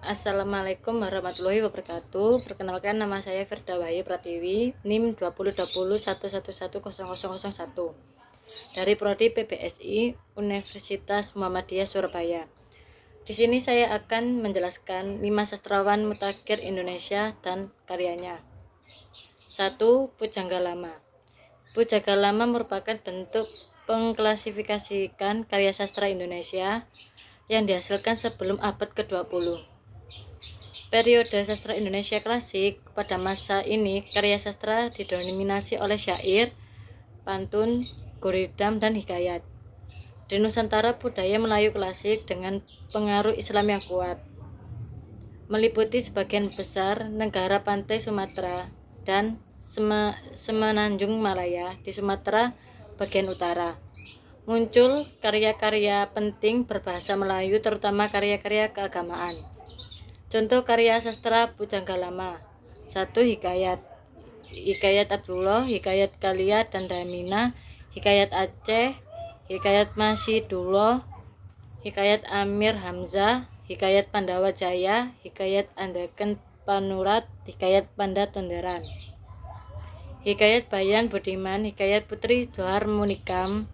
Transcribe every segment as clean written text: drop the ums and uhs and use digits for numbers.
Assalamualaikum warahmatullahi wabarakatuh. Perkenalkan, nama saya Firda Wahyu Pratiwi, NIM 202011110001 dari Prodi PBSI Universitas Muhammadiyah Surabaya. Di sini saya akan menjelaskan 5 sastrawan mutakhir Indonesia dan karyanya. 1. Pujangga Lama. Pujangga Lama merupakan bentuk pengklasifikasikan karya sastra Indonesia yang dihasilkan sebelum abad ke-20. Periode sastra Indonesia klasik. Pada masa ini, karya sastra didominasi oleh syair, pantun, guridam, dan hikayat. Di Nusantara, budaya Melayu klasik dengan pengaruh Islam yang kuat, meliputi sebagian besar negara pantai Sumatera dan Semenanjung Malaya di Sumatera bagian utara. Muncul karya-karya penting berbahasa Melayu, terutama karya-karya keagamaan. Contoh karya sastra Pujangga Lama. 1. Hikayat. Hikayat Abdullah, Hikayat Kalia dan Damina, Hikayat Aceh, Hikayat Masidullah, Hikayat Amir Hamzah, Hikayat Pandawa Jaya, Hikayat Andaken Panurat, Hikayat Panda Tonderan. Hikayat Bayan Budiman, Hikayat Putri Dhohar Munikam,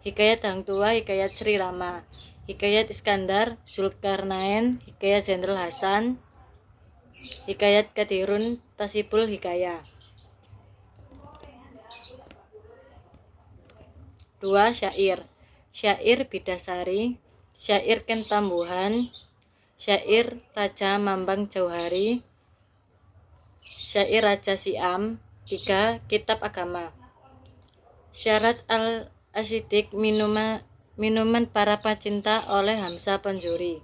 Hikayat Hang Tua, Hikayat Sri Rama, Hikayat Iskandar Zulkarnain, Hikayat Jenderal Hasan, Hikayat Kadirun Tasibul Hikayah. 2. Syair. Syair Bidasari, Syair Ken Tambuhan, Syair Raja Mambang Jauhari, Syair Raja Siam. 3. Kitab Agama. Syarat al-Asyidik, minuman para pecinta oleh Hamzah Panjuri.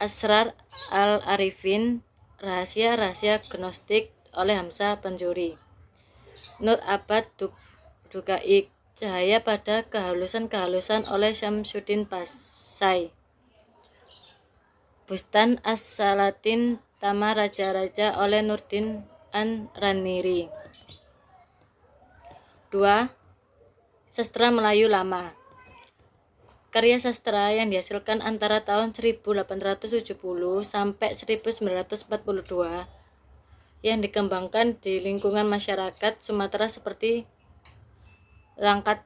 Asrar al-Arifin, rahasia-rahasia gnostik oleh Hamzah Panjuri. Nur Abad Dukaik, cahaya pada kehalusan-kehalusan oleh Syamsuddin Pasai. Bustan As-Salatin, Taman Raja-Raja oleh Nurdin An-Raniri. 2. Sastra Melayu Lama. Karya sastra yang dihasilkan antara tahun 1870 sampai 1942 yang dikembangkan di lingkungan masyarakat Sumatera seperti Langkat,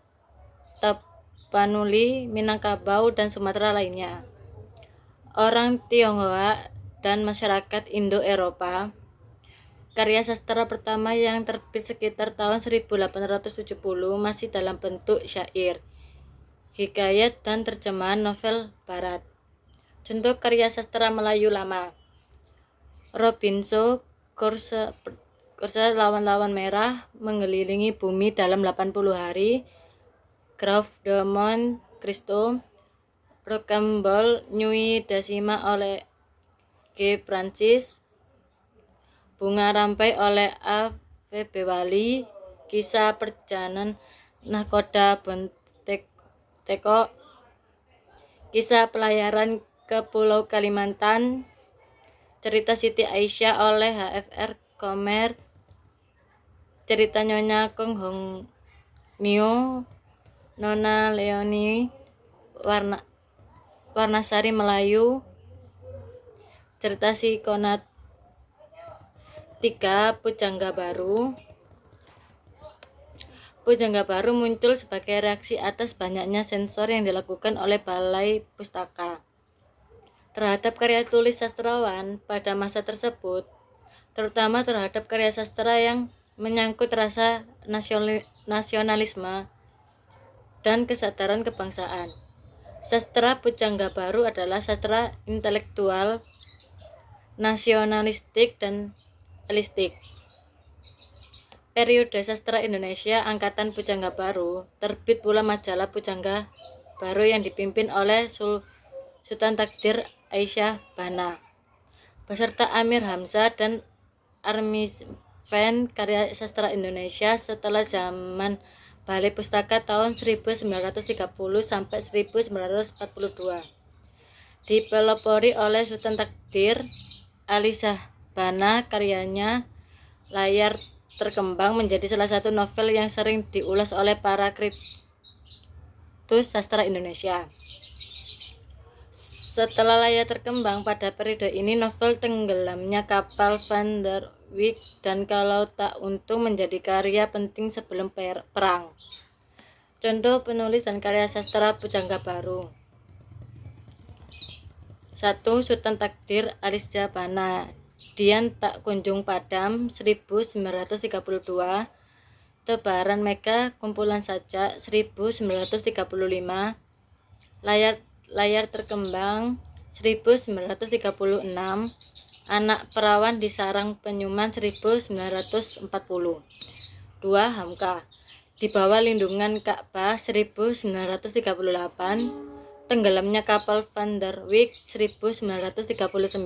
Tapanuli, Minangkabau, dan Sumatera lainnya. Orang Tionghoa dan masyarakat Indo-Eropa. Karya sastra pertama yang terbit sekitar tahun 1870 masih dalam bentuk syair, hikayat, dan terjemahan novel barat. Contoh karya sastra Melayu Lama: Robinson Crusoe, Lawan-lawan merah mengelilingi bumi dalam 80 hari, Grave de Monte Cristo, Rocambole Nyui Dasima oleh G. Francis, Bunga Rampai oleh A. V. B. Wali, Kisah Perjalanan Nahkoda Bonteko, Kisah Pelayaran ke Pulau Kalimantan, Cerita Siti Aisyah oleh H. F. R. Khomer, Cerita Nyonya Kung Hong Mio, Nona Leoni, Warnasari Melayu, Cerita Si Konat. 3. Pujangga Baru. Pujangga Baru muncul sebagai reaksi atas banyaknya sensor yang dilakukan oleh Balai Pustaka terhadap karya tulis sastrawan pada masa tersebut, terutama terhadap karya sastra yang menyangkut rasa nasionalisme dan kesadaran kebangsaan. Sastra Pujangga Baru adalah sastra intelektual, nasionalistik, dan realistik. Periode sastra Indonesia angkatan Pujangga Baru. Terbit pula majalah Pujangga Baru yang dipimpin oleh Sultan Takdir Aisyah Bana beserta Amir Hamzah dan Armipen. Karya sastra Indonesia setelah zaman Balai Pustaka tahun 1930 sampai 1942 dipelopori oleh Sultan Takdir Aisyah Bana. Karyanya Layar Terkembang menjadi salah satu novel yang sering diulas oleh para kritikus sastra Indonesia. Setelah layar terkembang pada periode ini, novel Tenggelamnya Kapal Van der Wijk dan Kalau Tak Untung menjadi karya penting sebelum perang. Contoh penulis dan karya sastra pujangga baru. 1. Sultan Takdir Alisja Bana, Dian Tak Kunjung Padam 1932, Tebaran Mega Kumpulan Sajak 1935, Layar Terkembang 1936, Anak Perawan di Sarang Penyuman 1940. 2. Hamka, Di Bawah Lindungan Ka'bah 1938, Tenggelamnya Kapal Van der Wijk 1939,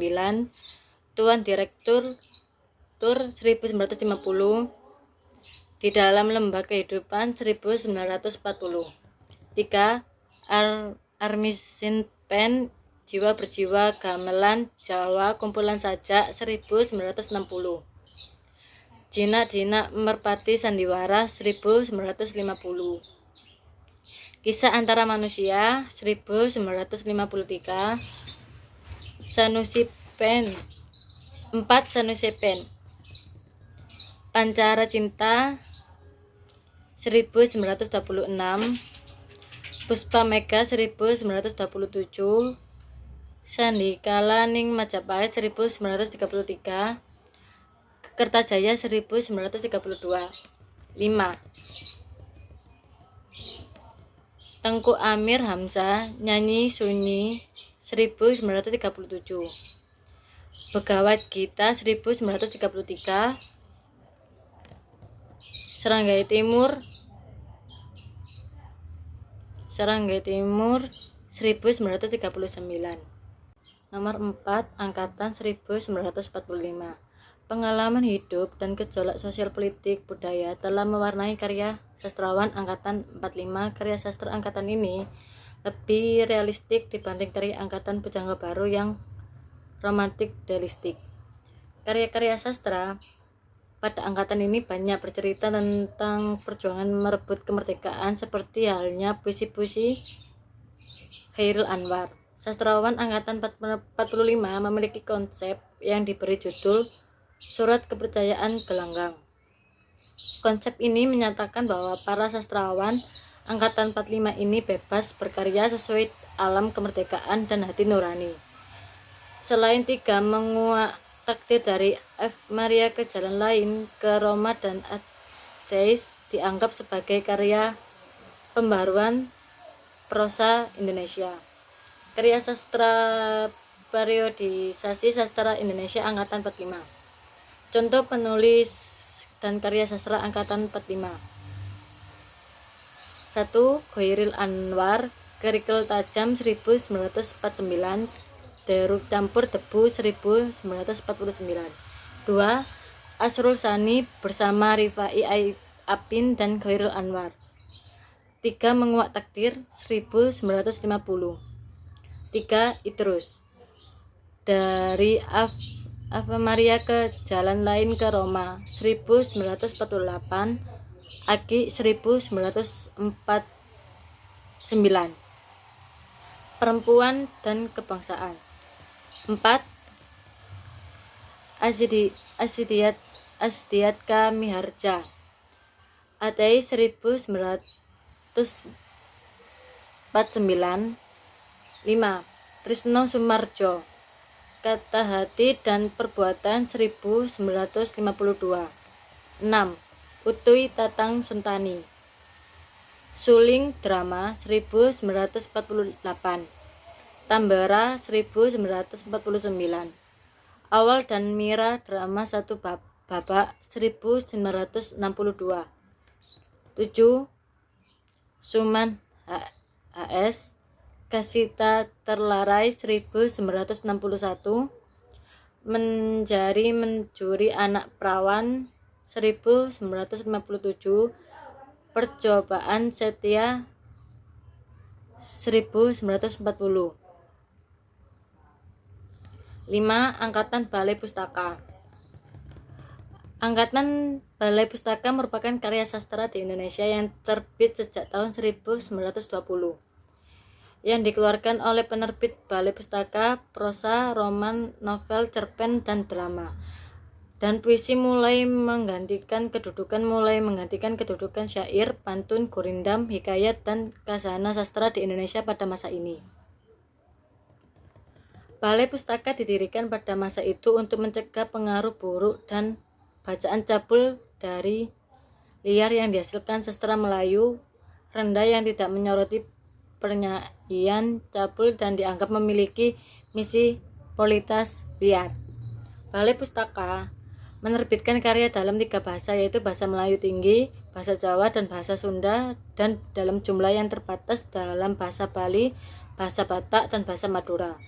Tuan Direktur Tur 1950, Di Dalam Lembah Kehidupan 1940. 3. Armisin Pen, Jiwa Berjiwa Gamelan Jawa Kumpulan Sajak 1960, Jinak Merpati Sandiwara 1950, Kisah Antara Manusia 1953, Sanusi Pen. 4. Sanusi Pen, Pancara Cinta 1926, Puspa Mega 1927, Sandikala Ning Majapahit 1933, Kertajaya 1932. 5. Tengku Amir Hamzah, Nyanyi Sunyi 1937, Begawat Gita 1933, Seranggai Timur 1939. Nomor 4. Angkatan 1945. Pengalaman hidup dan gejolak sosial politik budaya telah mewarnai karya sastrawan angkatan 45. Karya sastra angkatan ini lebih realistik dibanding karya angkatan pujangga baru yang romantik idealistik. Karya-karya sastra pada angkatan ini banyak bercerita tentang perjuangan merebut kemerdekaan, seperti halnya puisi-puisi Chairil Anwar. Sastrawan angkatan 45 memiliki konsep yang diberi judul Surat Kepercayaan Gelanggang. Konsep ini menyatakan bahwa para sastrawan angkatan 45 ini bebas berkarya sesuai alam kemerdekaan dan hati nurani. Selain 3 menguak takdir dari F. Maria ke Jalan Lain, ke Roma dan Ateis dianggap sebagai karya pembaruan prosa Indonesia. Karya sastra periodisasi sastra Indonesia angkatan 45. Contoh penulis dan karya sastra angkatan 45. 1. Chairil Anwar, Kerikil Tajam 1949, Deruk Campur Debu 1949. 2. Asrul Sani bersama Rifai Apin dan Chairil Anwar. 3. Menguak Takdir 1950. 3. Idrus, Dari Ave Maria ke Jalan Lain ke Roma 1948, Aki 1949. Perempuan dan Kebangsaan. 4. Asdiatka Miharja, Atei 1949. 5. Trisno Sumarjo, Kata Hati dan Perbuatan 1952. 6. Utui Tatang Suntani, Suling Drama 1948, Tambara 1949, Awal dan Mira Drama 1 Babak 1962. 7. Suman HS, Kasita Terlarai 1961, Menjari Mencuri Anak Perawan 1957, Percobaan Setia 1940. 5. Angkatan Balai Pustaka. Angkatan Balai Pustaka merupakan karya sastra di Indonesia yang terbit sejak tahun 1920. yang dikeluarkan oleh penerbit Balai Pustaka, prosa, roman, novel, cerpen, dan drama. Dan puisi mulai menggantikan kedudukan syair, pantun, gurindam, hikayat, dan khazanah sastra di Indonesia pada masa ini. Balai Pustaka didirikan pada masa itu untuk mencegah pengaruh buruk dan bacaan cabul dari liar yang dihasilkan sastra Melayu rendah yang tidak menyoroti pernyataan cabul dan dianggap memiliki misi politas liar. Balai Pustaka menerbitkan karya dalam 3 bahasa, yaitu bahasa Melayu tinggi, bahasa Jawa, dan bahasa Sunda, dan dalam jumlah yang terbatas dalam bahasa Bali, bahasa Batak, dan bahasa Madura.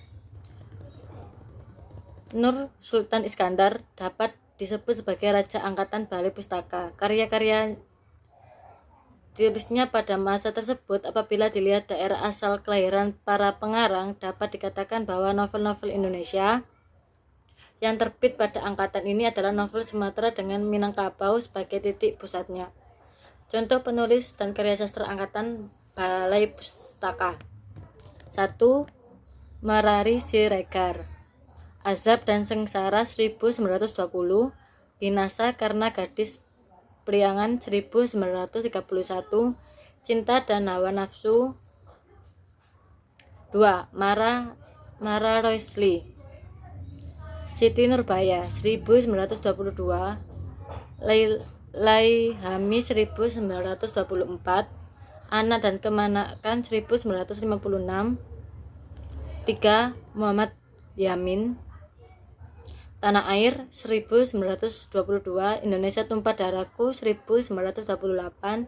Nur Sultan Iskandar dapat disebut sebagai Raja Angkatan Balai Pustaka. Karya-karya tulisnya pada masa tersebut, apabila dilihat daerah asal kelahiran para pengarang, dapat dikatakan bahwa novel-novel Indonesia yang terbit pada angkatan ini adalah novel Sumatera dengan Minangkabau sebagai titik pusatnya. Contoh penulis dan karya sastra angkatan Balai Pustaka: 1. Merari Siregar, Azab dan Sengsara 1920, Binasa karena Gadis Priangan 1931, Cinta dan Hawa Nafsu. 2. Mara Roisli, Siti Nurbaya 1922, Laihami 1924, Anak dan Kemanakan 1956. 3. Muhammad Yamin, Tanah Air 1922, Indonesia Tumpah Darahku 1928,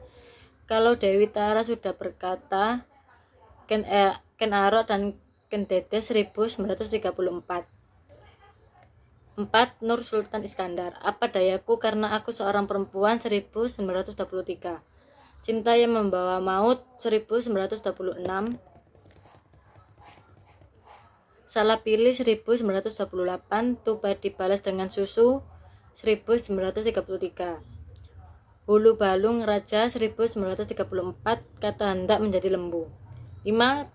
Kalau Dewi Tara Sudah Berkata, Ken Arok dan Ken Dedes 1934. 4. Nur Sultan Iskandar, Apa Dayaku Karena Aku Seorang Perempuan 1923, Cinta yang Membawa Maut 1926, Salah Pilih 1928, Tuba Dibalas Dengan Susu 1933, Hulu Balung Raja 1934, Kata Hendak Menjadi Lembu. 5.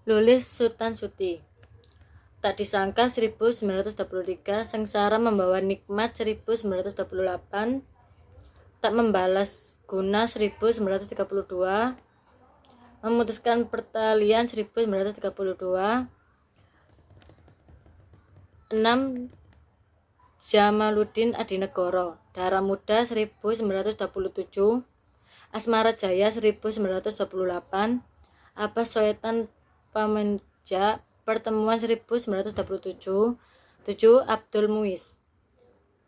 Lulis Sultan Suti, Tak Disangka 1923, Sengsara Membawa Nikmat 1928, Tak Membalas Guna 1932, Memutuskan Pertalian 1932. 6. Jamaluddin Adinegoro, Darah Muda 1927, Asmara Jaya 1928, Abbas Soetan Pamenja, Pertemuan 1927. 7. Abdul Muiz,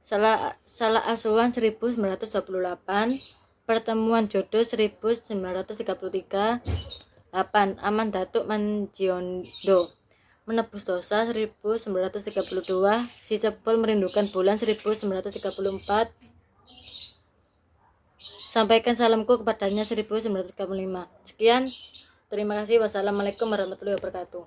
Salah Asuhan 1928, Pertemuan Jodoh 1933. 8. Aman Datuk Manjiondo, Menebus Dosa 1932, Si Cepul Merindukan Bulan 1934, Sampaikan Salamku Kepadanya 1935. Sekian, terima kasih. Wassalamualaikum warahmatullahi wabarakatuh.